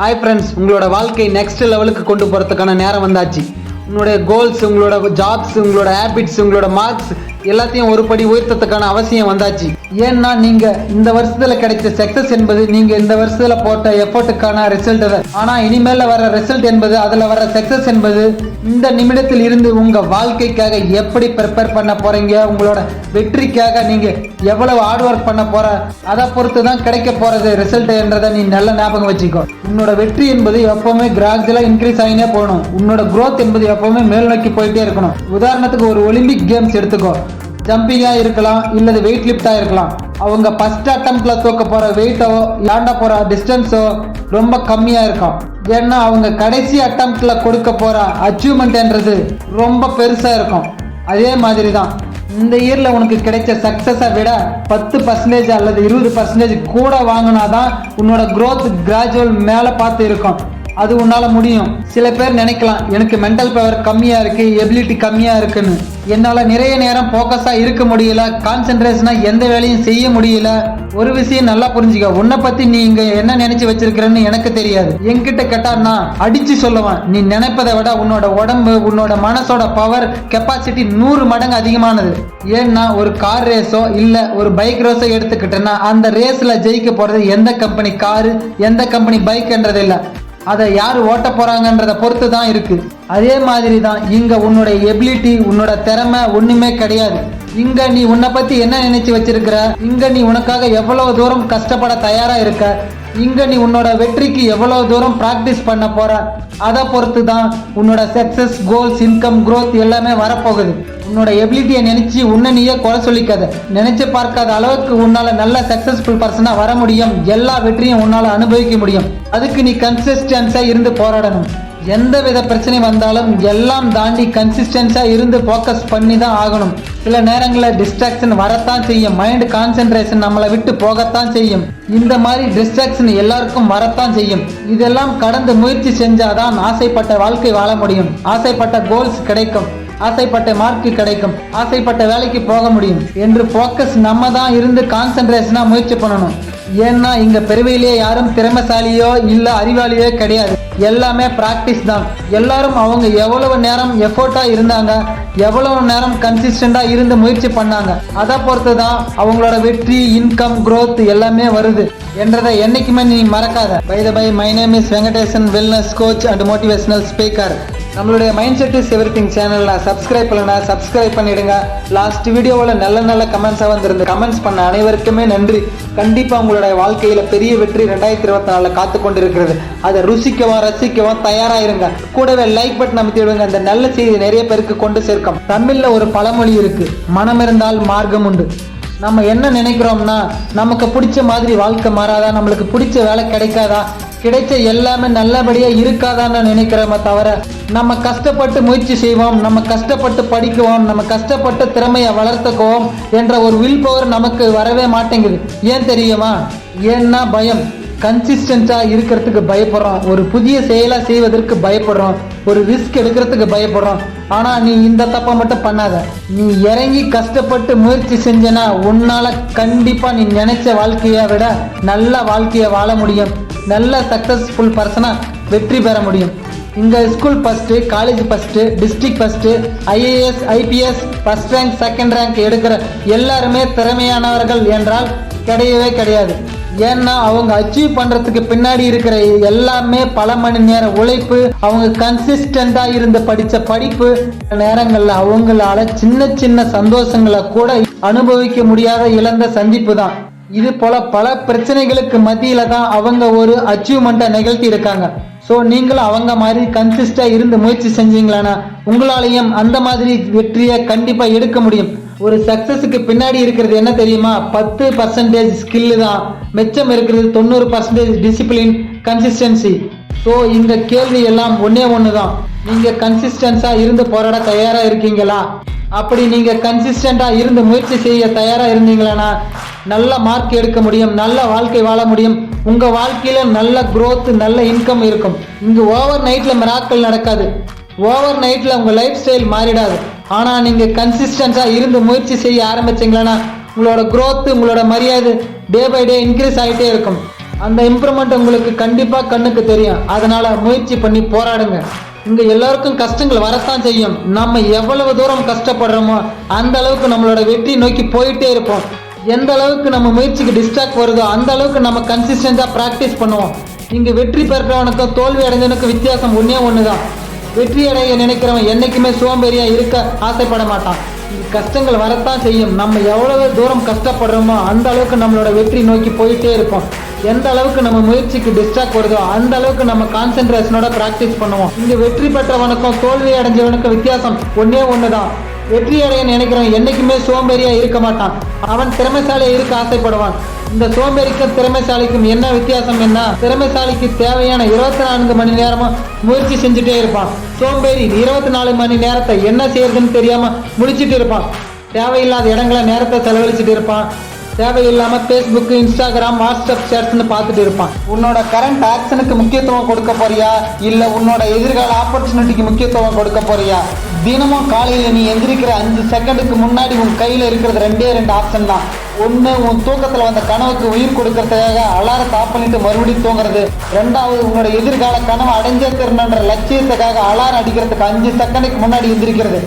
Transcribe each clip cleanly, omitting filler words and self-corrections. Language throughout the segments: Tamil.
ஹாய் ஃப்ரெண்ட்ஸ், உங்களோட வாழ்க்கை நெக்ஸ்ட் லெவலுக்கு கொண்டு போகிறதுக்கான நேரம் வந்தாச்சு. உங்களுடைய கோல்ஸ், உங்களோட ஜாப்ஸ், உங்களோட ஹேபிட்ஸ், உங்களோட மார்க்ஸ் எல்லாத்தையும் ஒரு படி உயர்த்தத்துக்கான அவசியம் வந்தாச்சு. ஏன்னா நீங்கள் இந்த வருஷத்தில் கிடைச்ச சக்ஸஸ் என்பது நீங்கள் இந்த வருஷத்தில் போட்ட எஃபர்ட்டுக்கான ரிசல்ட் தான். ஆனால் இனிமேல் வர ரிசல்ட் என்பது, அதில் வர சக்ஸஸ் என்பது இந்த நிமிடத்தில் இருந்து உங்கள் வாழ்க்கைக்காக எப்படி ப்ரிப்பேர் பண்ண போகிறீங்க, உங்களோட வெற்றிக்காக நீங்கள் எவ்வளவு ஹார்ட் ஒர்க் பண்ண போகிற அதை பொறுத்து தான் கிடைக்க போகிறது ரிசல்ட் என்றதை நீ நல்ல ஞாபகம் வச்சுக்கோ. உன்னோட வெற்றி என்பது எப்பவுமே கிராஜுவலாக இன்க்ரீஸ் ஆகினே போகணும். உன்னோட க்ரோத் என்பது எப்பவுமே மேல் நோக்கி போயிட்டே இருக்கணும். உதாரணத்துக்கு ஒரு ஒலிம்பிக் கேம்ஸ் எடுத்துக்கோ. ஜம்பிங்காக இருக்கலாம், இல்லது வெயிட் லிஃப்டாக இருக்கலாம். அவங்க ஃபர்ஸ்ட் அட்டம்ப்ட்ல தூக்க போகிற வெயிட்டோ தாண்ட போகிற டிஸ்டன்ஸோ ரொம்ப கம்மியாக இருக்கும். ஏன்னா அவங்க கடைசி அட்டம்ப்ட்ல கொடுக்க போகிற அச்சீவ்மெண்ட்ன்றது ரொம்ப பெருசாக இருக்கும். அதே மாதிரி தான் இந்த இயரில் உனக்கு கிடைச்ச சக்ஸஸை விட 10% அல்லது 20% கூட வாங்கினாதான் உன்னோட க்ரோத் கிராஜுவல் மேலே பார்த்து இருக்கும். அது உன்னால் முடியும். சில பேர் நினைக்கலாம், எனக்கு மென்டல் பவர் கம்மியாக இருக்குது, எபிலிட்டி கம்மியாக இருக்குன்னு. என்னால் நிறைய நேரம் ஃபோக்கஸாக இருக்க முடியல, கான்சென்ட்ரேஷனாக எந்த வேலையும் செய்ய முடியல. ஒரு விஷயம் நல்லா புரிஞ்சுக்க, உன்னை பற்றி நீ இங்கே என்ன நினச்சி வச்சிருக்கிறன்னு எனக்கு தெரியாது. என்கிட்ட கேட்டால் நான் அடித்து சொல்லுவேன், நீ நினைப்பதை விட உன்னோட உடம்பு, உன்னோட மனசோட பவர் கெப்பாசிட்டி 100 மடங்கு அதிகமானது. ஏன்னா ஒரு கார் ரேஸோ இல்லை ஒரு பைக் ரேஸோ எடுத்துக்கிட்டேன்னா அந்த ரேஸில் ஜெயிக்க போகிறது எந்த கம்பெனி காரு, எந்த கம்பெனி பைக்ன்றது இல்லை, அதை யார் ஓட்ட போறாங்கன்றத பொறுத்து தான் இருக்கு. அதே மாதிரி தான் இங்க உன்னோட எபிலிட்டி, உன்னோட திறமை ஒண்ணுமே கிடையாது. இங்க நீ உன்னை பத்தி என்ன நினைச்சு வச்சிருக்கிற, இங்க நீ உனக்காக எவ்வளவு தூரம் கஷ்டப்பட தயாரா இருக்க, இங்க நீ உன்னோட வெற்றிக்கு எவ்வளவு தூரம் பிராக்டிஸ் பண்ண போற, அதை பொறுத்து தான் உன்னோட சக்சஸ், கோல்ஸ், இன்கம், க்ரோத் எல்லாமே வரப்போகுது. உன்னோட எபிலிட்டியை நினைச்சு உன்னை நீயே குறை சொல்லிக்காத. நினைச்சு பார்க்காத அளவுக்கு உன்னால நல்ல சக்சஸ்ஃபுல் பர்சனா வர முடியும். எல்லா வெற்றியும் உன்னால அனுபவிக்க முடியும். அதுக்கு நீ கன்சிஸ்டன்ஸா இருந்து போராடணும். எந்த வித பிரச்சனை வந்தாலும் எல்லாம் தாண்டி கன்சிஸ்டன்ஸா இருந்து ஃபோக்கஸ் பண்ணி தான் ஆகணும். சில நேரங்களில் டிஸ்ட்ராக்ஷன் வரத்தான் செய்யும். மைண்ட் கான்சென்ட்ரேஷன் நம்மளை விட்டு போகத்தான் செய்யும். இந்த மாதிரி டிஸ்ட்ராக்ஷன் எல்லாருக்கும் வரத்தான் செய்யும். இதெல்லாம் கடந்து முயற்சி செஞ்சாதான் ஆசைப்பட்ட வாழ்க்கை வாழ முடியும். ஆசைப்பட்ட கோல்ஸ் கிடைக்கும், ஆசைப்பட்ட மார்க்கு கிடைக்கும், ஆசைப்பட்ட வேலைக்கு போக முடியும் என்று ஃபோக்கஸ் நம்ம தான் இருந்து கான்சென்ட்ரேஷனா முயற்சி பண்ணணும். ஏன்னா இங்க பெருமையிலேயே யாரும் திறமைசாலியோ இல்ல அறிவாளியோ கிடையாது. எல்லாமே பிராக்டிஸ் தான். எல்லாரும் அவங்க எவ்வளவு நேரம் எஃபோர்ட்டா இருந்தாங்க, எவ்வளவு நேரம் கன்சிஸ்டண்டா இருந்து முயற்சி பண்ணாங்க, அதை பொறுத்து தான் அவங்களோட வெற்றி, இன்கம், க்ரோத் எல்லாமே வருது என்றதை என்னைக்குமே நீ மறக்காத. By the by, my name is Venkatesan, wellness coach and motivational speaker. நம்மளுடைய மைண்ட் செட் இஸ் எவ்ரிதிங் சேனல்ல சப்ஸ்கிரைப் பண்ணலனா சப்ஸ்கிரைப் பண்ணிடுங்க. லாஸ்ட் வீடியோவில் நல்ல நல்ல கமெண்ட்ஸாக வந்திருந்து. கமெண்ட்ஸ் பண்ண அனைவருக்குமே நன்றி. கண்டிப்பாக உங்களுடைய வாழ்க்கையில் பெரிய வெற்றி 2024 காத்து கொண்டு இருக்கிறது. அதை ருசிக்கவும் ரசிக்கவும் தயாராயிருங்க. கூடவே லைக் பட்டன் அமைத்து விடுங்க. அந்த நல்ல செய்தி நிறைய பேருக்கு கொண்டு சேர்க்கும். தமிழில் ஒரு பழமொழி இருக்கு, மனம் இருந்தால் மார்க்கம் உண்டு. நம்ம என்ன நினைக்கிறோம்னா, நமக்கு பிடிச்ச மாதிரி வாழ்க்கை மாறாதா, நம்மளுக்கு பிடிச்ச வேலை கிடைக்காதா, கிடைச்ச எல்லாமே நல்லபடியா இருக்காதான்னு நினைக்கிறோமே தவிர, நம்ம கஷ்டப்பட்டு முயற்சி செய்வோம், நம்ம கஷ்டப்பட்டு படிக்குவோம், நம்ம கஷ்டப்பட்டு திறமையை வளர்த்துக்குவோம் என்ற ஒரு வில் பவர் நமக்கு வரவே மாட்டேங்குது. ஏன் தெரியுமா? ஏன்னா பயம். கன்சிஸ்டன்ஸா இருக்கிறதுக்கு பயப்படுறோம், ஒரு புதிய செயலா செய்வதற்கு பயப்படுறோம், ஒரு ரிஸ்க் எடுக்கிறதுக்கு பயப்படுறோம். ஆனா நீ இந்த தப்பை மட்டும் பண்ணாத. நீ இறங்கி கஷ்டப்பட்டு முயற்சி செஞ்சனா உன்னால கண்டிப்பா நீ நினைச்ச வாழ்க்கையை விட நல்ல வாழ்க்கையை வாழ முடியும். நல்ல சக்சஸ்ஃபுல் பர்சனா வெற்றி பெற முடியும். இங்க school first, college first, district first, IAS, IPS first rank, second rank எடுக்கிற எல்லாருமே திறமையானவர்கள் என்றால் கிடையவே கிடையாது. ஏன்னா அவங்க அச்சீவ் பண்றதுக்கு பின்னாடி இருக்கிற எல்லாமே பல மணி நேர உழைப்பு, அவங்க கன்சிஸ்டண்டா இருந்து படிச்ச படிப்பு. நேரங்கள்ல அவங்களால சின்ன சின்ன சந்தோஷங்களை கூட அனுபவிக்க முடியாத இழந்த சந்திப்பு தான். இது போல பல பிரச்சனைகளுக்கு மத்தியில தான் அவங்க ஒரு அச்சீவ்மெண்ட்டை நிகழ்த்தி இருக்காங்க. ஸோ நீங்களும் அவங்க மாதிரி கன்சிஸ்டா இருந்து முயற்சி செஞ்சீங்களானா உங்களாலையும் அந்த மாதிரி வெற்றியை கண்டிப்பா எடுக்க முடியும். ஒரு சக்சஸுக்கு பின்னாடி இருக்கிறது என்ன தெரியுமா? 10% ஸ்கில்லு தான், மிச்சம் இருக்கிறது 90% டிசிப்ளின், கன்சிஸ்டன்சி. ஸோ இந்த கேள்வி எல்லாம் ஒன்னே ஒன்று தான், நீங்க கன்சிஸ்டன்ஸா இருந்து போராட தயாரா இருக்கீங்களா? அப்படி நீங்க கன்சிஸ்டண்டா இருந்து முயற்சி செய்ய தயாரா இருந்தீங்களா நல்ல மார்க் எடுக்க முடியும், நல்ல வாழ்க்கை வாழ முடியும். உங்க வாழ்க்கையில நல்ல க்ரோத், நல்ல இன்கம் இருக்கும். இங்க ஓவர் நைட்ல மிராக்கள் நடக்காது, ஓவர் நைட்ல உங்க லைஃப் ஸ்டைல் மாறிடாது. ஆனா நீங்க கன்சிஸ்டன்ஸா இருந்து முயற்சி செய்ய ஆரம்பிச்சீங்களா உங்களோட க்ரோத், உங்களோட மரியாதை டே பை டே இன்க்ரீஸ் ஆகிட்டே இருக்கும். அந்த இம்ப்ரூவ்மெண்ட் உங்களுக்கு கண்டிப்பா கண்ணுக்கு தெரியும். அதனால முயற்சி பண்ணி போராடுங்க. இங்க எல்லாருக்கும் கஷ்டங்கள் வரத்தான் செய்யும். நம்ம எவ்வளவு தூரம் கஷ்டப்படுறோமோ அந்த அளவுக்கு நம்மளோட வெற்றி நோக்கி போயிட்டே இருப்போம். எந்த அளவுக்கு நம்ம முயற்சிக்கு டிஸ்ட்ராக்ட் வருதோ அந்த அளவுக்கு நம்ம கன்சிஸ்டண்டா பிராக்டிஸ் பண்ணுவோம். இங்க வெற்றி பெற்றவனுக்கும் தோல்வி அடைஞ்சவனுக்கும் வித்தியாசம் ஒண்ணுதான். வெற்றி அடைய நினைக்கிறவன் என்னைக்குமே சோம்பேறியா இருக்க ஆசைப்பட மாட்டான். கஷ்டங்கள் வரத்தான் செய்யும். நம்ம எவ்வளவு தூரம் கஷ்டப்படுறோமோ அந்த அளவுக்கு நம்மளோட வெற்றி நோக்கி போயிட்டே இருப்போம். எந்த அளவுக்கு நம்ம முயற்சிக்கு டிஸ்ட்ராக்ட் வருதோ அந்த அளவுக்கு நம்ம கான்சென்ட்ரேஷனோட பிராக்டிஸ் பண்ணுவோம். இங்க வெற்றி பெற்றவனுக்கும் தோல்வி அடைஞ்சவனுக்கும் வித்தியாசம் ஒண்ணுதான். வெற்றி அடைய நினைக்கிறவன் என்னைக்குமே சோம்பேறியா இருக்க மாட்டான். அவன் திறமைசாலியா இருக்க ஆசைப்படுவான். இந்த சோம்பேறிக்கும் திறமைசாலிக்கும் என்ன வித்தியாசம் என்ன? திறமைசாலிக்கு தேவையான 24 மணி நேரமும் முயற்சி செஞ்சுட்டே இருப்பான். சோம்பேறி 24 மணி நேரத்தை என்ன செய்யறதுன்னு தெரியாம முடிச்சுட்டு இருப்பான். தேவையில்லாத இடங்களை நேரத்தை செலவழிச்சுட்டு இருப்பான். தேவையில்லாம பேஸ்புக், இன்ஸ்டாகிராம், வாட்ஸ்அப் ஷேர்ஸ்னு பார்த்துட்டு இருப்பான். உன்னோட கரண்ட் ஆக்ஷனுக்கு முக்கியத்துவம் கொடுக்க போறியா இல்ல உன்னோட எதிர்கால ஆப்பர்ச்சுனிட்டிக்கு முக்கியத்துவம் கொடுக்க போறியா? தினமும் காலையில நீ எந்திரிக்கிற 5 செகண்டுக்கு முன்னாடி உன் கையில இருக்கிறது 2 ஆப்ஷன் தான். ஒண்ணு, உன் தூக்கத்துல வந்த கனவுக்கு உயிர் கொடுக்கறதுக்காக அலாரத்தை ஆஃப் பண்ணிட்டு மறுபடியும் தூங்குறது. 2வது, உன்னோட எதிர்கால கனவு அடைஞ்சே தரணுன்ற லட்சியத்துக்காக அலாரம் அடிக்கிறதுக்கு 5 செகண்டுக்கு முன்னாடி எந்திரிக்கிறது.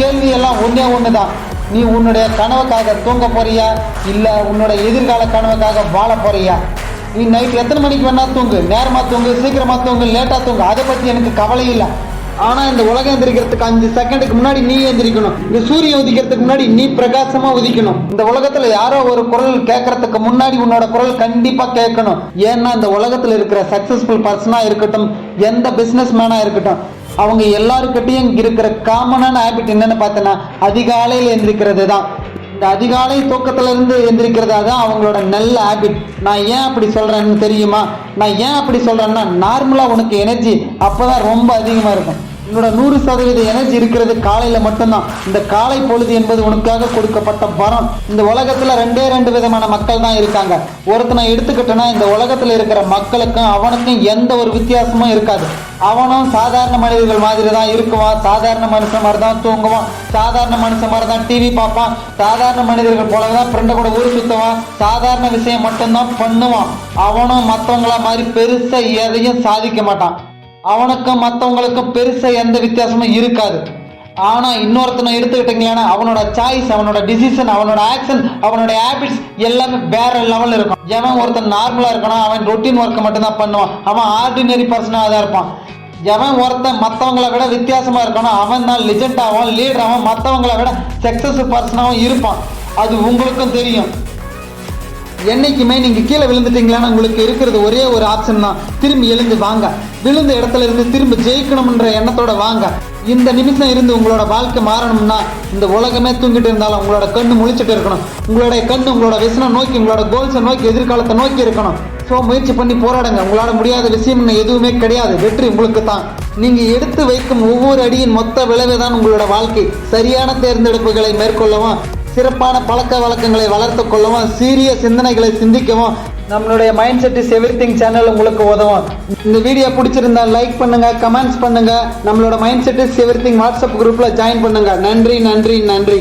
கேள்வி எல்லாம் ஒண்ணுதான். நீ உன்னுடைய கனவுக்காக தூங்க போறியா இல்ல உன்னோட எதிர்கால கனவுக்காக வாழ போறியா? நீ நைட் எத்தனை மணிக்கு வேணா தூங்கு, நேரமா தூங்கு, சீக்கிரமா தூங்கு, லேட்டா தூங்கு, அதை பத்தி எனக்கு கவலை இல்லை. ஆனா இந்த உலகம் எந்திரிக்கிறதுக்கு 5 செகண்டுக்கு முன்னாடி நீ எந்திரிக்கணும். இந்த சூரியன் உதிக்கிறதுக்கு முன்னாடி நீ பிரகாசமா உதிக்கணும். இந்த உலகத்துல யாரோ ஒரு குரல் கேட்கறதுக்கு முன்னாடி உன்னோட குரல் கண்டிப்பா கேட்கணும். ஏன்னா இந்த உலகத்துல இருக்கிற சக்சஸ்ஃபுல் பர்சனா இருக்கட்டும், எந்த பிசினஸ் மேனா இருக்கட்டும், அவங்க எல்லாருக்கிட்டையும் இருக்கிற காமனான ஹேபிட் என்னன்னு பார்த்தனா அதிகாலையில் எந்திரிக்கிறது தான். இந்த அதிகாலை தூக்கத்துல இருந்து எந்திரிக்கிறதா தான் அவங்களோட நல்ல ஹேபிட். நான் ஏன் அப்படி சொல்றேன்னு தெரியுமா? நான் ஏன் அப்படி சொல்றேன்னா, நார்மலா உனக்கு எனர்ஜி அப்பதான் ரொம்ப அதிகமா இருக்கும். உன்னோட 100% எனர்ஜி இருக்கிறது காலையில மட்டும்தான். இந்த காலை பொழுது என்பது உனக்காக கொடுக்கப்பட்ட வரம். இந்த உலகத்துல 2 விதமான மக்கள் தான் இருக்காங்க. ஒருத்தனை எடுத்துக்கிட்டோன்னா இந்த உலகத்துல இருக்கிற மக்களுக்கும் அவனுக்கும் எந்த ஒரு வித்தியாசமும் இருக்காது. அவனும் சாதாரண மனிதர்கள் மாதிரி தான் இருக்குவான். சாதாரண மனுஷன் மாதிரி தான் தூங்குவான். சாதாரண மனுஷன் மாதிரி தான் டிவி பார்ப்பான். சாதாரண மனிதர்கள் போலதான் ஃப்ரெண்டை கூட ஊர் சுத்துவான். சாதாரண விஷயம் மட்டும்தான் பண்ணுவான். அவனும் மற்றவங்கள மாதிரி பெருசா எதையும் சாதிக்க மாட்டான். அவனுக்கும் மற்றவங்களுக்கும் பெருசா எந்த வித்தியாசமும் இருக்காது. ஆனா இன்னொருத்தனை எடுத்துக்கிட்டீங்கன்னா அவனோட சாய்ஸ், அவனோட டிசிஷன், அவனோட ஆக்ஷன், அவனோட ஹேபிட்ஸ் எல்லாமே வேற லெவல்ல இருக்கும். எவன் ஒருத்தன் நார்மலா இருக்கணும், அவன் ரொட்டீன் ஒர்க்கை மட்டும் தான் பண்ணுவான், அவன் ஆர்டினரி பர்சனா தான் இருப்பான். எவன் ஒருத்தன் மற்றவங்களை விட வித்தியாசமா இருக்கணும், அவன் தான் லிஜெண்ட் ஆவான், லீடர் ஆவான், மற்றவங்களை விட சக்சஸ் பர்சனாவும் இருப்பான். அது உங்களுக்கும் தெரியும். என்னைக்குமே நீங்க கீழே விழுந்துட்டீங்களான்னு உங்களுக்கு இருக்கிறது ஒரே ஒரு ஆப்ஷன் தான், திரும்பி எழுந்து வாங்க. விழுந்த இடத்துல இருந்து திரும்ப ஜெயிக்கணும்ன்ற எண்ணத்தோட வாங்க. இந்த நிமிஷம் இருந்து உங்களோட வாழ்க்கை மாறணும்னா இந்த உலகமே தூங்கிட்டு இருந்தாலும் உங்களோட கண்ணு முழிச்சிட்டு இருக்கணும். உங்களுடைய கண்ணு உங்களோட விசனை நோக்கி, உங்களோட கோல்ஸை நோக்கி, எதிர்காலத்தை நோக்கி இருக்கணும். ஸோ முயற்சி பண்ணி போராடுங்க. உங்களால முடியாத விஷயம் எதுவுமே கிடையாது. வெற்றி உங்களுக்கு தான். நீங்க எடுத்து வைக்கும் ஒவ்வொரு அடியின் மொத்த விளைவு தான் உங்களோட வாழ்க்கை. சரியான தேர்ந்தெடுப்புகளை மேற்கொள்ளவும், சிறப்பான பழக்க வழக்கங்களை வளர்த்து கொள்ளவும், சீரிய சிந்தனைகளை சிந்திக்கவும் நம்மளுடைய mindset is everything channel உங்களுக்கு உதவும். இந்த வீடியோ பிடிச்சிருந்தா லைக் பண்ணுங்க, கமெண்ட்ஸ் பண்ணுங்க. நம்மளோட mind set is everything WhatsApp குரூப்ல ஜாயின் பண்ணுங்க. நன்றி நன்றி நன்றி.